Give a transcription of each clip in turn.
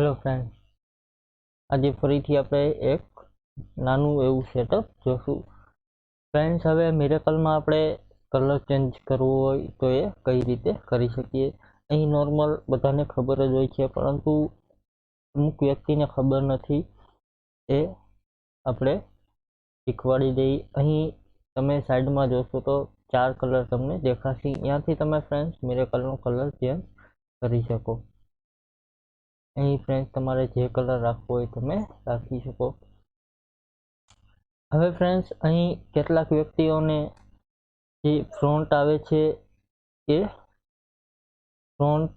Hello friends, આજે ફરીથી આપણે એક નાનું એવું સેટઅપ જોશું. ફ્રેન્ડ્સ, હવે મિરેકલમાં આપણે કલર ચેન્જ કરવો હોય તો એ કઈ રીતે કરી શકીએ. અહીં નોર્મલ બધાને ખબર જ હોય છે, પરંતુ અમુક વ્યક્તિને ખબર નથી. એ આપણે શીખવાડી દઈએ. અહીં તમે સાઈડમાં જોશો તો 4 કલર તમને દેખાશે. ત્યાંથી તમે ફ્રેન્ડ્સ મિરેકલનો કલર ચેન્જ કરી શકો. અહીં ફ્રેન્ડ્સ તમારે જે કલર રાખવો હોય તમે રાખી શકો. હવે ફ્રેન્ડ્સ, અહીં કેટલાક વ્યક્તિઓને જે ફ્રોન્ટ આવે છે એ ફ્રોન્ટ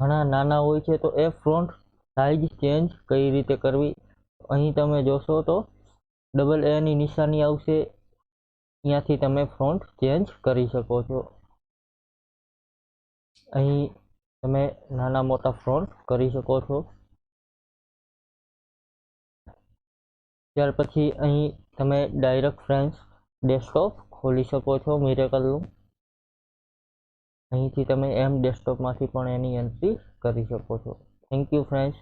ઘણા નાના હોય છે, તો એ ફ્રોન્ટ સાઈઝ ચેન્જ કઈ રીતે કરવી. અહીં તમે જોશો તો ડબલ એ ની નિશાની આવશે. ત્યાંથી તમે ફ્રોન્ટ ચેન્જ કરી શકો છો. અહીં તમે નાના મોટા ફ્રોન્ટ કરી શકો છો. ત્યાર પછી અહીં તમે ડાયરેક્ટ ફ્રેન્ડ્સ ડેસ્કટોપ ખોલી શકો છો મિરેકલનું. અહીંથી તમે એમ ડેસ્કટોપમાંથી પણ એની એન્ટ્રી કરી શકો છો. Thank you friends.